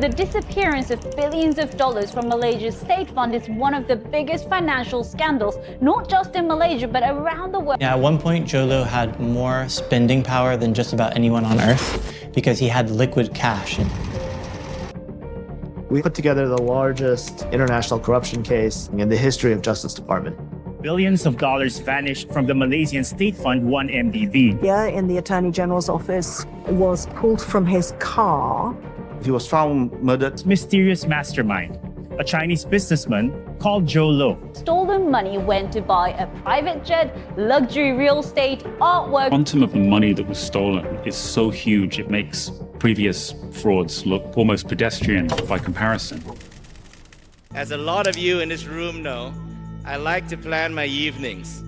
The disappearance of billions of dollars from Malaysia's state fund is one of the biggest financial scandals, not just in Malaysia, but around the world. Yeah, at one point, Jolo had more spending power than just about anyone on Earth because he had liquid cash. We put together the largest international corruption case in the history of Justice Department. Billions of dollars vanished from the Malaysian state fund 1MDB. Here in the Attorney General's office was pulled from his car. He was found murdered. Mysterious mastermind, a Chinese businessman called Joe Low. Stolen money went to buy a private jet, luxury real estate, artwork. The quantum of the money that was stolen is so huge it makes previous frauds look almost pedestrian by comparison. As a lot of you in this room know, I like to plan my evenings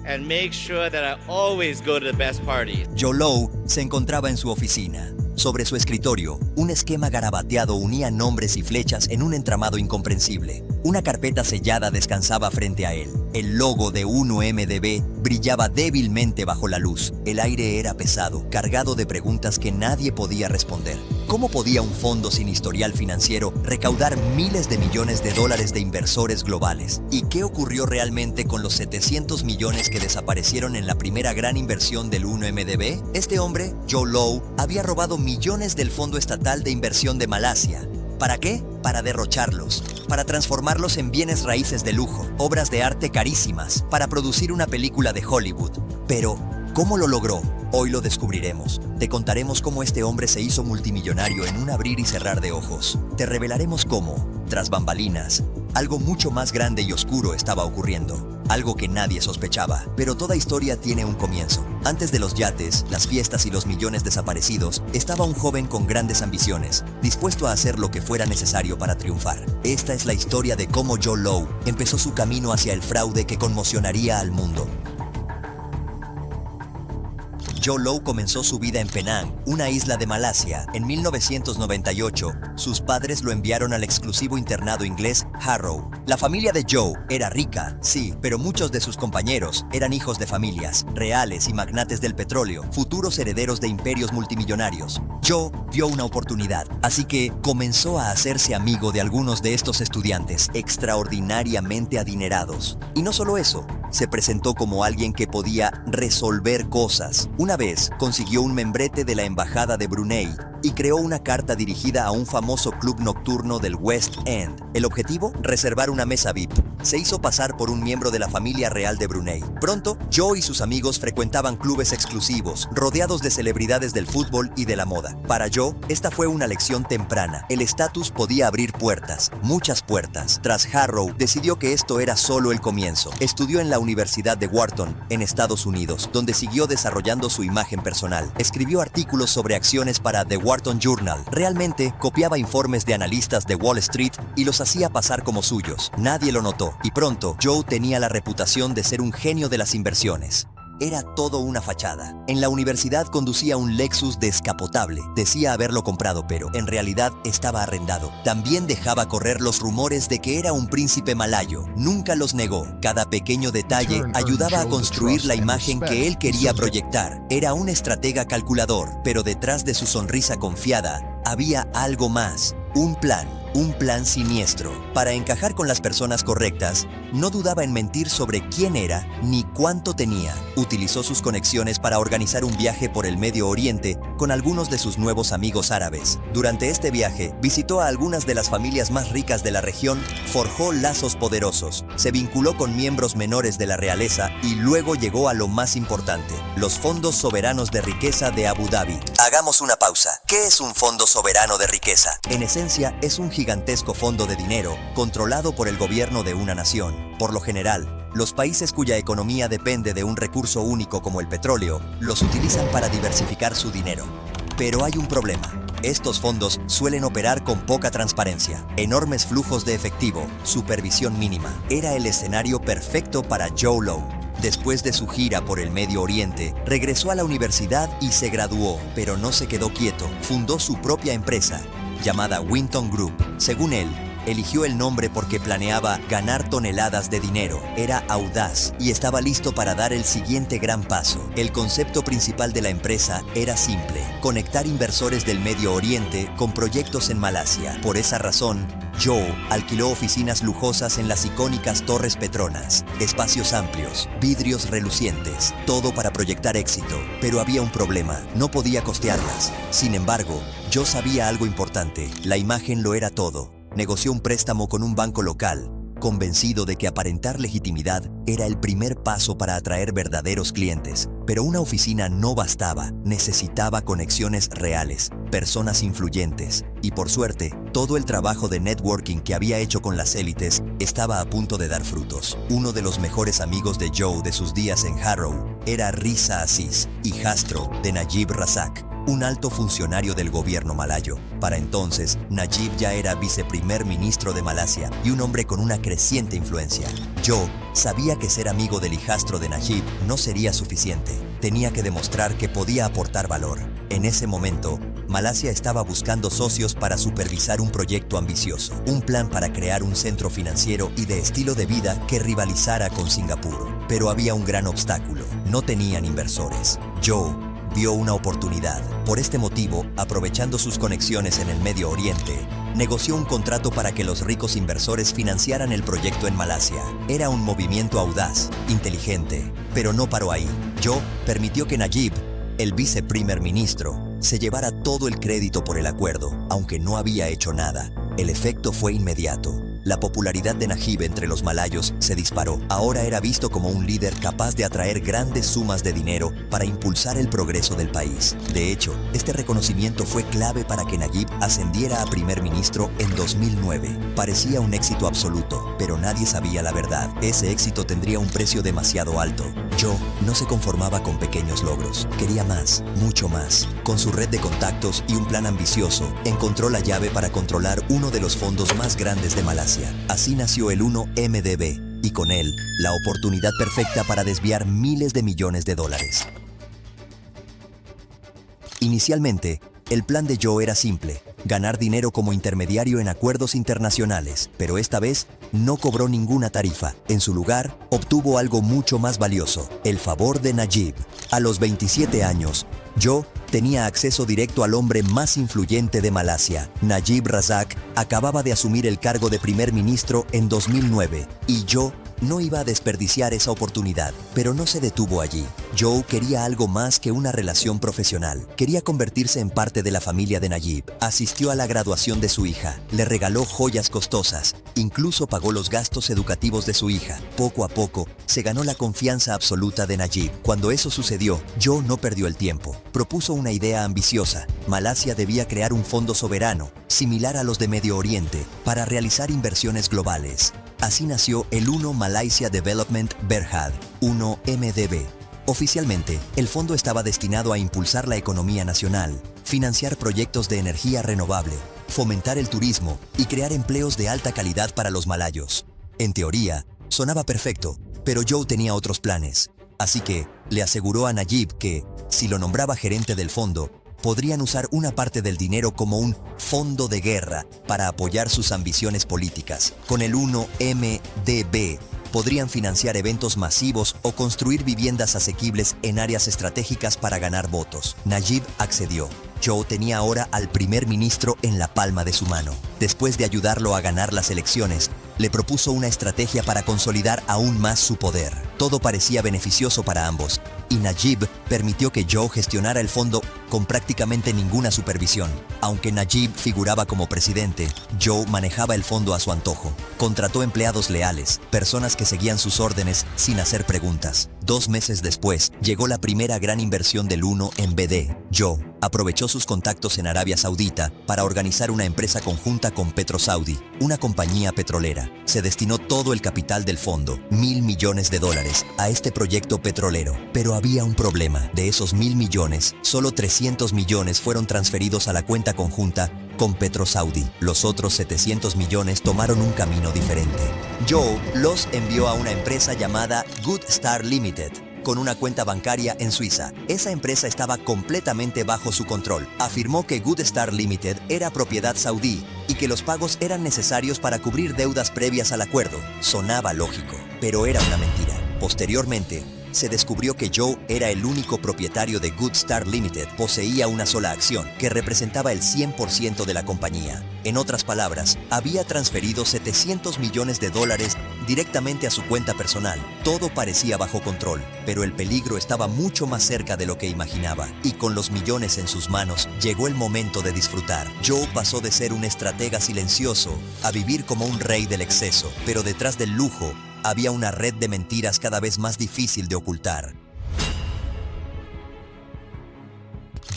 and make sure that I always go to the best parties. Joe Low se encontraba en su oficina. Sobre su escritorio, un esquema garabateado unía nombres y flechas en un entramado incomprensible. Una carpeta sellada descansaba frente a él. El logo de 1MDB brillaba débilmente bajo la luz. El aire era pesado, cargado de preguntas que nadie podía responder. ¿Cómo podía un fondo sin historial financiero recaudar miles de millones de dólares de inversores globales? ¿Y qué ocurrió realmente con los 700 millones que desaparecieron en la primera gran inversión del 1MDB? Este hombre, Joe Low, había robado millones del Fondo Estatal de Inversión de Malasia. ¿Para qué? Para derrocharlos, para transformarlos en bienes raíces de lujo, obras de arte carísimas, para producir una película de Hollywood. Pero, ¿cómo lo logró? Hoy lo descubriremos. Te contaremos cómo este hombre se hizo multimillonario en un abrir y cerrar de ojos. Te revelaremos cómo, tras bambalinas, algo mucho más grande y oscuro estaba ocurriendo. Algo que nadie sospechaba, pero toda historia tiene un comienzo. Antes de los yates, las fiestas y los millones desaparecidos, estaba un joven con grandes ambiciones, dispuesto a hacer lo que fuera necesario para triunfar. Esta es la historia de cómo Joe Low empezó su camino hacia el fraude que conmocionaría al mundo. Joe Low comenzó su vida en Penang, una isla de Malasia. En 1998, sus padres lo enviaron al exclusivo internado inglés Harrow. La familia de Joe era rica, sí, pero muchos de sus compañeros eran hijos de familias reales y magnates del petróleo, futuros herederos de imperios multimillonarios. Joe vio una oportunidad, así que comenzó a hacerse amigo de algunos de estos estudiantes extraordinariamente adinerados. Y no solo eso, se presentó como alguien que podía resolver cosas. Una vez consiguió un membrete de la Embajada de Brunei y creó una carta dirigida a un famoso club nocturno del West End. El objetivo, reservar una mesa VIP. Se hizo pasar por un miembro de la familia real de Brunei. Pronto, Joe y sus amigos frecuentaban clubes exclusivos, rodeados de celebridades del fútbol y de la moda. Para Joe, esta fue una lección temprana. El estatus podía abrir puertas, muchas puertas. Tras Harrow, decidió que esto era solo el comienzo. Estudió en la Universidad de Wharton, en Estados Unidos, donde siguió desarrollando su imagen personal. Escribió artículos sobre acciones para The Wharton Journal. Realmente copiaba informes de analistas de Wall Street y los hacía pasar como suyos. Nadie lo notó y pronto Joe tenía la reputación de ser un genio de las inversiones. Era todo una fachada. En la universidad conducía un Lexus descapotable. Decía haberlo comprado, pero en realidad estaba arrendado. También dejaba correr los rumores de que era un príncipe malayo. Nunca los negó. Cada pequeño detalle ayudaba a construir la imagen que él quería proyectar. Era un estratega calculador, pero detrás de su sonrisa confiada había algo más. Un plan siniestro. Para encajar con las personas correctas, no dudaba en mentir sobre quién era ni cuánto tenía. Utilizó sus conexiones para organizar un viaje por el Medio Oriente con algunos de sus nuevos amigos árabes. Durante este viaje, visitó a algunas de las familias más ricas de la región, forjó lazos poderosos, se vinculó con miembros menores de la realeza y luego llegó a lo más importante, los fondos soberanos de riqueza de Abu Dhabi. Hagamos una pausa. ¿Qué es un fondo soberano de riqueza? En esencia, es un gigantesco fondo de dinero controlado por el gobierno de una nación. Por lo general, los países cuya economía depende de un recurso único como el petróleo, los utilizan para diversificar su dinero. Pero hay un problema. Estos fondos suelen operar con poca transparencia, enormes flujos de efectivo, supervisión mínima. Era el escenario perfecto para Joe Low. Después de su gira por el Medio Oriente, regresó a la universidad y se graduó, pero no se quedó quieto. Fundó su propia empresa, llamada Winton Group. Según él, Eligió el nombre porque planeaba ganar toneladas de dinero. Era audaz y estaba listo para dar el siguiente gran paso. El concepto principal de la empresa era simple: conectar inversores del Medio Oriente con proyectos en Malasia. Por esa razón, Joe alquiló oficinas lujosas en las icónicas Torres Petronas, espacios amplios, vidrios relucientes, todo para proyectar éxito. Pero había un problema: no podía costearlas. Sin embargo, Joe sabía algo importante: la imagen lo era todo. Negoció un préstamo con un banco local, convencido de que aparentar legitimidad era el primer paso para atraer verdaderos clientes. Pero una oficina no bastaba, necesitaba conexiones reales, personas influyentes. Y por suerte, todo el trabajo de networking que había hecho con las élites estaba a punto de dar frutos. Uno de los mejores amigos de Joe de sus días en Harrow era Riza Aziz, hijastro de Najib Razak, un alto funcionario del gobierno malayo. Para entonces, Najib ya era viceprimer ministro de Malasia y un hombre con una creciente influencia. Joe sabía que ser amigo del hijastro de Najib no sería suficiente. Tenía que demostrar que podía aportar valor. En ese momento, Malasia estaba buscando socios para supervisar un proyecto ambicioso, un plan para crear un centro financiero y de estilo de vida que rivalizara con Singapur. Pero había un gran obstáculo: no tenían inversores. Joe vio una oportunidad. Por este motivo, aprovechando sus conexiones en el Medio Oriente, negoció un contrato para que los ricos inversores financiaran el proyecto en Malasia. Era un movimiento audaz, inteligente, pero no paró ahí. Joe permitió que Najib, el viceprimer ministro, se llevara todo el crédito por el acuerdo, aunque no había hecho nada. El efecto fue inmediato. La popularidad de Najib entre los malayos se disparó. Ahora era visto como un líder capaz de atraer grandes sumas de dinero para impulsar el progreso del país. De hecho, este reconocimiento fue clave para que Najib ascendiera a primer ministro en 2009. Parecía un éxito absoluto, pero nadie sabía la verdad. Ese éxito tendría un precio demasiado alto. Joe no se conformaba con pequeños logros. Quería más, mucho más. Con su red de contactos y un plan ambicioso, encontró la llave para controlar uno de los fondos más grandes de Malasia. Así nació el 1MDB, y con él, la oportunidad perfecta para desviar miles de millones de dólares. Inicialmente, el plan de Joe era simple: ganar dinero como intermediario en acuerdos internacionales, pero esta vez no cobró ninguna tarifa. En su lugar, obtuvo algo mucho más valioso: el favor de Najib. A los 27 años, Joe tenía acceso directo al hombre más influyente de Malasia. Najib Razak acababa de asumir el cargo de primer ministro en 2009 y Joe no iba a desperdiciar esa oportunidad. Pero no se detuvo allí. Joe quería algo más que una relación profesional. Quería convertirse en parte de la familia de Najib. Asistió a la graduación de su hija, le regaló joyas costosas, incluso pagó los gastos educativos de su hija. Poco a poco, se ganó la confianza absoluta de Najib. Cuando eso sucedió, Joe no perdió el tiempo. Propuso una idea ambiciosa. Malasia debía crear un fondo soberano, similar a los de Medio Oriente, para realizar inversiones globales. Así nació el 1 Malaysia Development Berhad, 1MDB. Oficialmente, el fondo estaba destinado a impulsar la economía nacional, financiar proyectos de energía renovable, fomentar el turismo y crear empleos de alta calidad para los malayos. En teoría, sonaba perfecto, pero Joe tenía otros planes. Así que le aseguró a Najib que, si lo nombraba gerente del fondo, podrían usar una parte del dinero como un fondo de guerra para apoyar sus ambiciones políticas. Con el 1MDB, podrían financiar eventos masivos o construir viviendas asequibles en áreas estratégicas para ganar votos. Najib accedió. Joe tenía ahora al primer ministro en la palma de su mano. Después de ayudarlo a ganar las elecciones, le propuso una estrategia para consolidar aún más su poder. Todo parecía beneficioso para ambos, y Najib permitió que Joe gestionara el fondo con prácticamente ninguna supervisión. Aunque Najib figuraba como presidente, Joe manejaba el fondo a su antojo. Contrató empleados leales, personas que seguían sus órdenes sin hacer preguntas. 2 meses después, llegó la primera gran inversión del 1MDB. Joe aprovechó sus contactos en Arabia Saudita para organizar una empresa conjunta con PetroSaudi, una compañía petrolera. Se destinó todo el capital del fondo, $1.000 millones, a este proyecto petrolero. Pero había un problema. De esos $1.000 millones, solo 300 millones fueron transferidos a la cuenta conjunta con PetroSaudi. Los otros 700 millones tomaron un camino diferente. Joe los envió a una empresa llamada Good Star Limited, con una cuenta bancaria en Suiza. Esa empresa estaba completamente bajo su control. Afirmó que Good Star Limited era propiedad saudí y que que los pagos eran necesarios para cubrir deudas previas al acuerdo. Sonaba lógico, pero era una mentira. Posteriormente, se descubrió que Joe era el único propietario de Good Star Limited, poseía una sola acción, que representaba el 100% de la compañía. En otras palabras, había transferido $700 millones directamente a su cuenta personal. Todo parecía bajo control, pero el peligro estaba mucho más cerca de lo que imaginaba, y con los millones en sus manos, llegó el momento de disfrutar. Joe pasó de ser un estratega silencioso a vivir como un rey del exceso, pero detrás del lujo, había una red de mentiras cada vez más difícil de ocultar.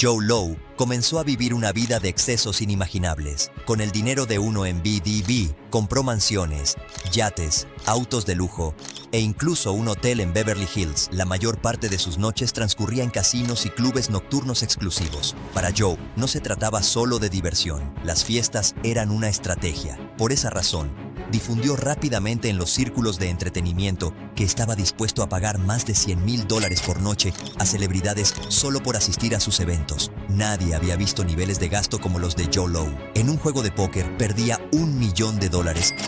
Joe Low comenzó a vivir una vida de excesos inimaginables. Con el dinero de uno en BDB, compró mansiones, yates, autos de lujo e incluso un hotel en Beverly Hills. La mayor parte de sus noches transcurría en casinos y clubes nocturnos exclusivos. Para Joe, no se trataba solo de diversión. Las fiestas eran una estrategia. Por esa razón, difundió rápidamente en los círculos de entretenimiento que estaba dispuesto a pagar más de $100,000 por noche a celebridades solo por asistir a sus eventos. Nadie había visto niveles de gasto como los de Joe Low. En un juego de póker perdía $1 millón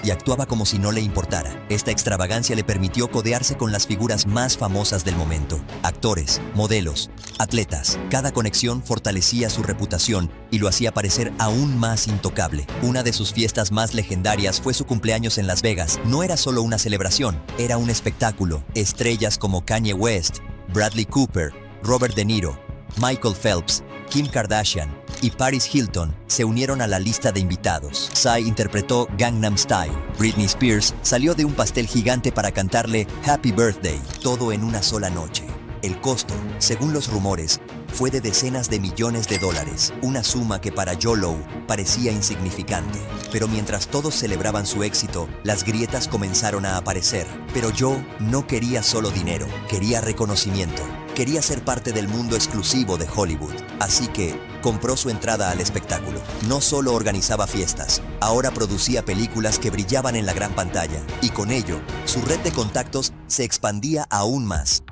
y actuaba como si no le importara. Esta extravagancia le permitió codearse con las figuras más famosas del momento: actores, modelos, atletas. Cada conexión fortalecía su reputación y lo hacía parecer aún más intocable. Una de sus fiestas más legendarias fue su cumpleaños en Las Vegas. No era solo una celebración, era un espectáculo. Estrellas como Kanye West, Bradley Cooper, Robert De Niro, Michael Phelps, Kim Kardashian y Paris Hilton se unieron a la lista de invitados. Psy interpretó Gangnam Style. Britney Spears salió de un pastel gigante para cantarle Happy Birthday, todo en una sola noche. El costo, según los rumores, fue de decenas de millones de dólares, una suma que para Joe Low parecía insignificante. Pero mientras todos celebraban su éxito, las grietas comenzaron a aparecer. Pero Joe no quería solo dinero, quería reconocimiento. Quería ser parte del mundo exclusivo de Hollywood, así que compró su entrada al espectáculo. No solo organizaba fiestas, ahora producía películas que brillaban en la gran pantalla, y con ello, su red de contactos se expandía aún más.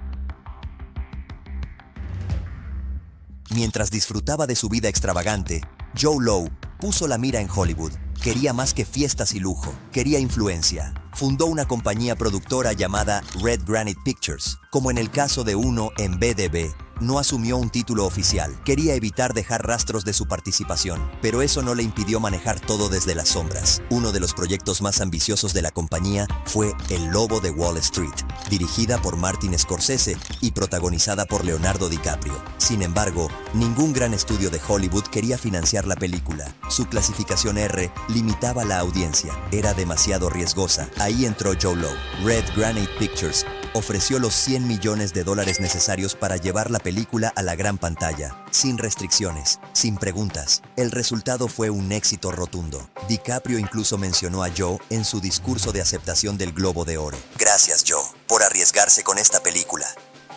Mientras disfrutaba de su vida extravagante, Joe Low puso la mira en Hollywood. Quería más que fiestas y lujo, quería influencia. Fundó una compañía productora llamada Red Granite Pictures. Como en el caso de uno en BDB, no asumió un título oficial. Quería evitar dejar rastros de su participación, pero eso no le impidió manejar todo desde las sombras. Uno de los proyectos más ambiciosos de la compañía fue El Lobo de Wall Street, dirigida por Martin Scorsese y protagonizada por Leonardo DiCaprio. Sin embargo, ningún gran estudio de Hollywood quería financiar la película. Su clasificación R limitaba la audiencia. Era demasiado riesgosa. Ahí entró Joe Low. Red Granite Pictures ofreció los $100 millones necesarios para llevar la película a la gran pantalla, sin restricciones, sin preguntas. El resultado fue un éxito rotundo. DiCaprio incluso mencionó a Joe en su discurso de aceptación del Globo de Oro. Gracias, Joe, por arriesgarse con esta película,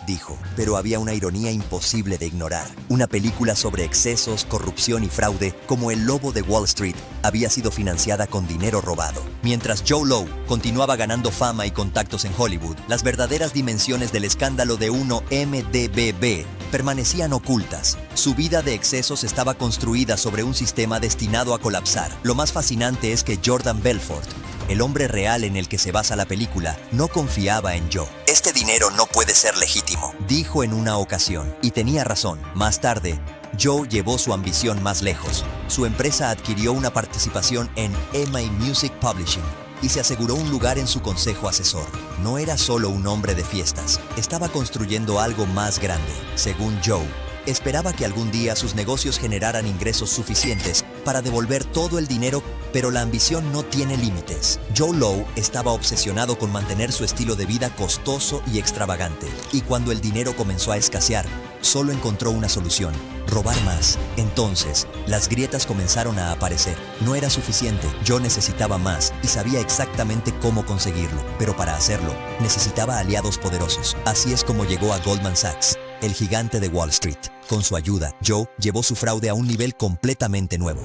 dijo, pero había una ironía imposible de ignorar. Una película sobre excesos, corrupción y fraude, como El Lobo de Wall Street, había sido financiada con dinero robado. Mientras Joe Low continuaba ganando fama y contactos en Hollywood, las verdaderas dimensiones del escándalo de 1MDB permanecían ocultas. Su vida de excesos estaba construida sobre un sistema destinado a colapsar. Lo más fascinante es que Jordan Belfort, el hombre real en el que se basa la película, no confiaba en Joe. Este dinero no puede ser legítimo, dijo en una ocasión, y tenía razón. Más tarde, Joe llevó su ambición más lejos. Su empresa adquirió una participación en EMI Music Publishing y se aseguró un lugar en su consejo asesor. No era solo un hombre de fiestas, estaba construyendo algo más grande. Según Joe, esperaba que algún día sus negocios generaran ingresos suficientes para devolver todo el dinero, pero la ambición no tiene límites. Joe Low estaba obsesionado con mantener su estilo de vida costoso y extravagante, y cuando el dinero comenzó a escasear, solo encontró una solución: robar más. Entonces, las grietas comenzaron a aparecer. No era suficiente, Joe necesitaba más y sabía exactamente cómo conseguirlo, pero para hacerlo, necesitaba aliados poderosos. Así es como llegó a Goldman Sachs, el gigante de Wall Street. Con su ayuda, Joe llevó su fraude a un nivel completamente nuevo.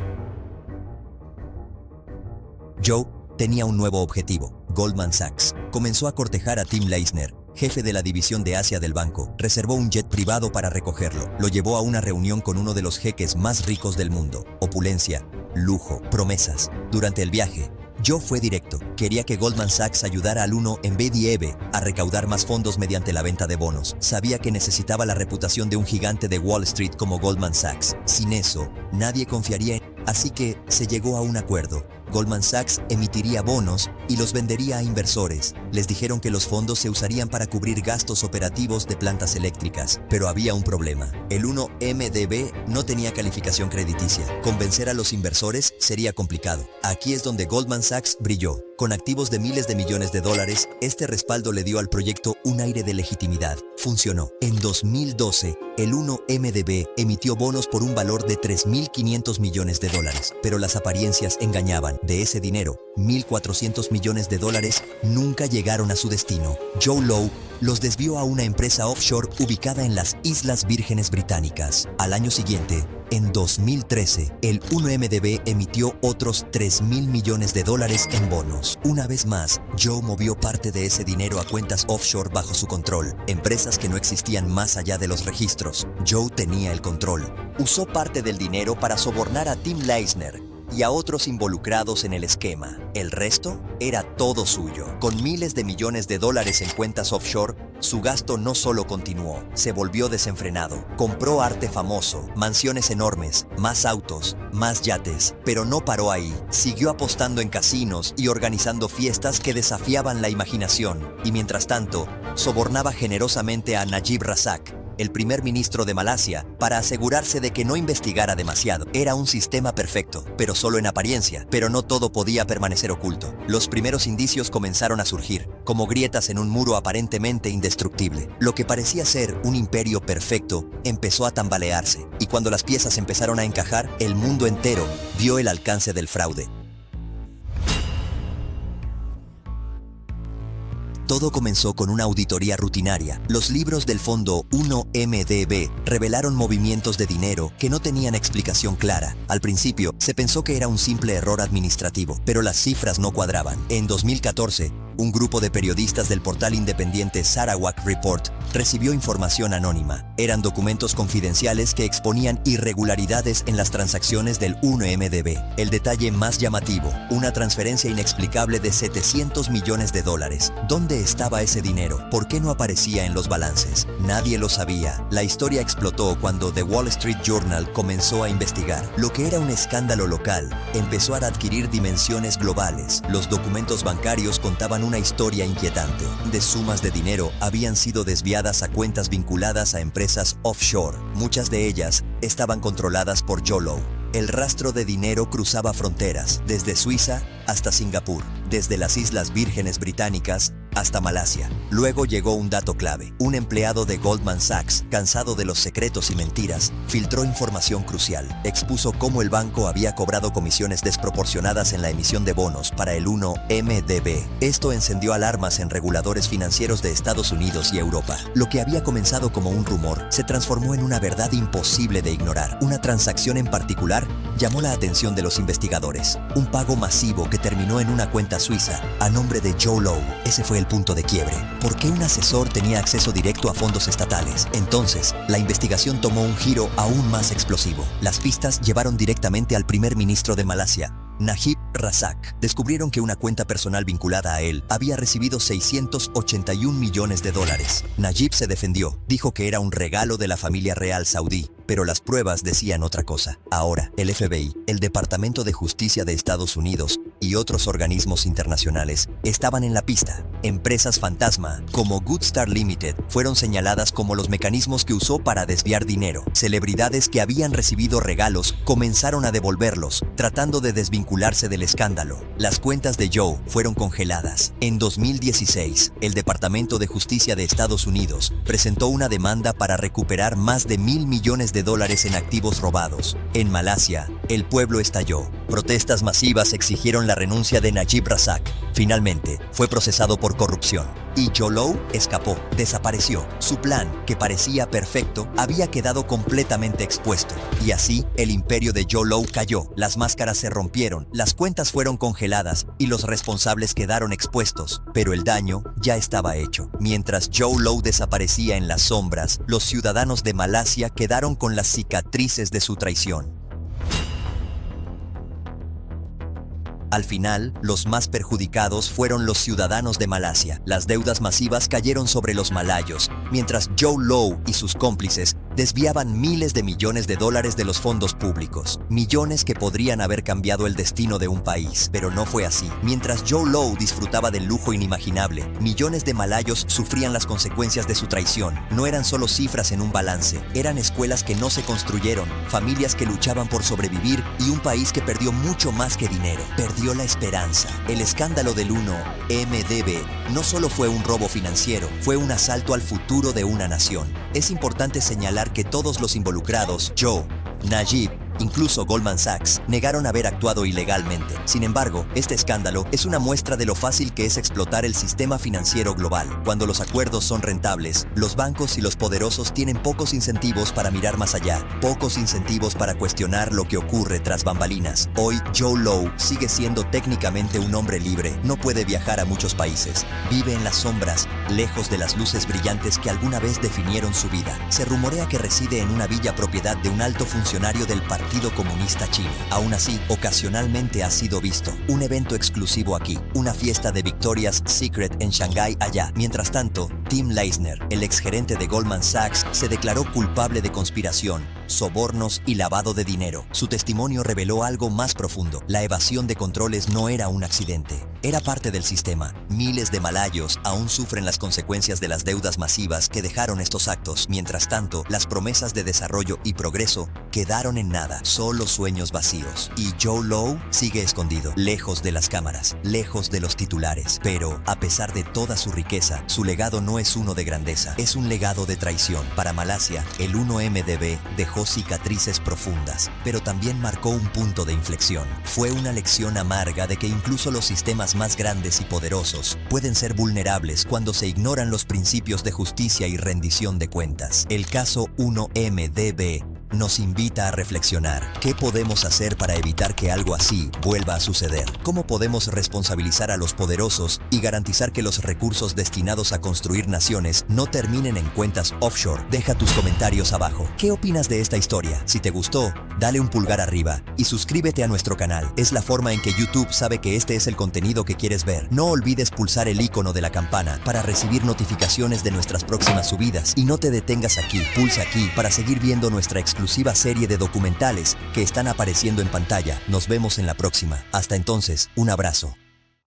Joe tenía un nuevo objetivo: Goldman Sachs. Comenzó a cortejar a Tim Leissner, jefe de la división de Asia del banco. Reservó un jet privado para recogerlo. Lo llevó a una reunión con uno de los jeques más ricos del mundo. Opulencia, lujo, promesas. Durante el viaje, Joe fue directo. Quería que Goldman Sachs ayudara al 1MDB a recaudar más fondos mediante la venta de bonos. Sabía que necesitaba la reputación de un gigante de Wall Street como Goldman Sachs. Sin eso, nadie confiaría en él. Así que se llegó a un acuerdo. Goldman Sachs emitiría bonos y los vendería a inversores. Les dijeron que los fondos se usarían para cubrir gastos operativos de plantas eléctricas. Pero había un problema. El 1MDB no tenía calificación crediticia. Convencer a los inversores sería complicado. Aquí es donde Goldman Sachs brilló. Con activos de miles de millones de dólares, este respaldo le dio al proyecto un aire de legitimidad. Funcionó. En 2012, el 1MDB emitió bonos por un valor de 3.500 millones de dólares. Pero las apariencias engañaban. De ese dinero, 1.400 millones de dólares nunca llegaron a su destino. Joe Low los desvió a una empresa offshore ubicada en las Islas Vírgenes Británicas. Al año siguiente, en 2013, el 1MDB emitió otros 3.000 millones de dólares en bonos. Una vez más, Joe movió parte de ese dinero a cuentas offshore bajo su control, empresas que no existían más allá de los registros. Joe tenía el control. Usó parte del dinero para sobornar a Tim Leissner y a otros involucrados en el esquema. El resto era todo suyo. Con miles de millones de dólares en cuentas offshore, su gasto no solo continuó, se volvió desenfrenado. Compró arte famoso, mansiones enormes, más autos, más yates, pero no paró ahí. Siguió apostando en casinos y organizando fiestas que desafiaban la imaginación. Y mientras tanto, sobornaba generosamente a Najib Razak, el primer ministro de Malasia, para asegurarse de que no investigara demasiado. Era un sistema perfecto, pero solo en apariencia, pero no todo podía permanecer oculto. Los primeros indicios comenzaron a surgir, como grietas en un muro aparentemente indestructible. Lo que parecía ser un imperio perfecto empezó a tambalearse, y cuando las piezas empezaron a encajar, el mundo entero vio el alcance del fraude. Todo comenzó con una auditoría rutinaria. Los libros del fondo 1MDB revelaron movimientos de dinero que no tenían explicación clara. Al principio, se pensó que era un simple error administrativo, pero las cifras no cuadraban. En 2014, un grupo de periodistas del portal independiente Sarawak Report recibió información anónima. Eran documentos confidenciales que exponían irregularidades en las transacciones del 1MDB. El detalle más llamativo, una transferencia inexplicable de 700 millones de dólares. ¿Dónde estaba ese dinero? ¿Por qué no aparecía en los balances? Nadie lo sabía. La historia explotó cuando The Wall Street Journal comenzó a investigar. Lo que era un escándalo local empezó a adquirir dimensiones globales. Los documentos bancarios contaban una historia inquietante. De sumas de dinero habían sido desviadas a cuentas vinculadas a empresas offshore. Muchas de ellas estaban controladas por Joe Low. El rastro de dinero cruzaba fronteras, desde Suiza hasta Singapur, desde las Islas Vírgenes Británicas hasta Malasia. Luego llegó un dato clave. Un empleado de Goldman Sachs, cansado de los secretos y mentiras, filtró información crucial. Expuso cómo el banco había cobrado comisiones desproporcionadas en la emisión de bonos para el 1MDB. Esto encendió alarmas en reguladores financieros de Estados Unidos y Europa. Lo que había comenzado como un rumor se transformó en una verdad imposible de ignorar. Una transacción en particular llamó la atención de los investigadores. Un pago masivo que terminó en una cuenta suiza a nombre de Joe Low. Ese fue el punto de quiebre. ¿Por qué un asesor tenía acceso directo a fondos estatales? Entonces, la investigación tomó un giro aún más explosivo. Las pistas llevaron directamente al primer ministro de Malasia, Najib Razak. Descubrieron que una cuenta personal vinculada a él había recibido 681 millones de dólares. Najib se defendió, dijo que era un regalo de la familia real saudí, pero las pruebas decían otra cosa. Ahora, el FBI, el Departamento de Justicia de Estados Unidos y otros organismos internacionales estaban en la pista. Empresas fantasma, como Goodstar Limited, fueron señaladas como los mecanismos que usó para desviar dinero. Celebridades que habían recibido regalos comenzaron a devolverlos, tratando de desvincularse del escándalo. Las cuentas de Joe fueron congeladas. En 2016, el Departamento de Justicia de Estados Unidos presentó una demanda para recuperar más de $1.000 millones en activos robados. En Malasia, el pueblo estalló. Protestas masivas exigieron la renuncia de Najib Razak. Finalmente, fue procesado por corrupción. Y Joe Low escapó, desapareció. Su plan, que parecía perfecto, había quedado completamente expuesto. Y así, el imperio de Joe Low cayó. Las máscaras se rompieron, las cuentas fueron congeladas y los responsables quedaron expuestos. Pero el daño ya estaba hecho. Mientras Joe Low desaparecía en las sombras, los ciudadanos de Malasia quedaron con las cicatrices de su traición. Al final, los más perjudicados fueron los ciudadanos de Malasia. Las deudas masivas cayeron sobre los malayos, mientras Joe Low y sus cómplices desviaban miles de millones de dólares de los fondos públicos. Millones que podrían haber cambiado el destino de un país, pero no fue así. Mientras Joe Low disfrutaba del lujo inimaginable, millones de malayos sufrían las consecuencias de su traición. No eran solo cifras en un balance, eran escuelas que no se construyeron, familias que luchaban por sobrevivir y un país que perdió mucho más que dinero. Perdió la esperanza. El escándalo del 1MDB no solo fue un robo financiero, fue un asalto al futuro de una nación. Es importante señalar que todos los involucrados, Joe, Najib, incluso Goldman Sachs, negaron haber actuado ilegalmente. Sin embargo, este escándalo es una muestra de lo fácil que es explotar el sistema financiero global. Cuando los acuerdos son rentables, los bancos y los poderosos tienen pocos incentivos para mirar más allá, pocos incentivos para cuestionar lo que ocurre tras bambalinas. Hoy, Joe Low sigue siendo técnicamente un hombre libre, no puede viajar a muchos países, vive en las sombras, lejos de las luces brillantes que alguna vez definieron su vida. Se rumorea que reside en una villa propiedad de un alto funcionario del Partido Comunista Chino. Aún así, ocasionalmente ha sido visto. Un evento exclusivo aquí, una fiesta de Victoria's Secret en Shanghái allá. Mientras tanto, Tim Leissner, el exgerente de Goldman Sachs, se declaró culpable de conspiración, sobornos y lavado de dinero. Su testimonio reveló algo más profundo. La evasión de controles no era un accidente, era parte del sistema. Miles de malayos aún sufren las consecuencias de las deudas masivas que dejaron estos actos. Mientras tanto, las promesas de desarrollo y progreso quedaron en nada, solo sueños vacíos. Y Joe Low sigue escondido, lejos de las cámaras, lejos de los titulares. Pero, a pesar de toda su riqueza, su legado no es uno de grandeza, es un legado de traición. Para Malasia, el 1MDB dejó cicatrices profundas, pero también marcó un punto de inflexión. Fue una lección amarga de que incluso los sistemas más grandes y poderosos pueden ser vulnerables cuando se ignoran los principios de justicia y rendición de cuentas. El caso 1MDB nos invita a reflexionar. ¿Qué podemos hacer para evitar que algo así vuelva a suceder? ¿Cómo podemos responsabilizar a los poderosos y garantizar que los recursos destinados a construir naciones no terminen en cuentas offshore? Deja tus comentarios abajo. ¿Qué opinas de esta historia? Si te gustó, dale un pulgar arriba y suscríbete a nuestro canal. Es la forma en que YouTube sabe que este es el contenido que quieres ver. No olvides pulsar el icono de la campana para recibir notificaciones de nuestras próximas subidas. Y no te detengas aquí, pulsa aquí para seguir viendo nuestra exclusiva serie de documentales que están apareciendo en pantalla. Nos vemos en la próxima. Hasta entonces, un abrazo.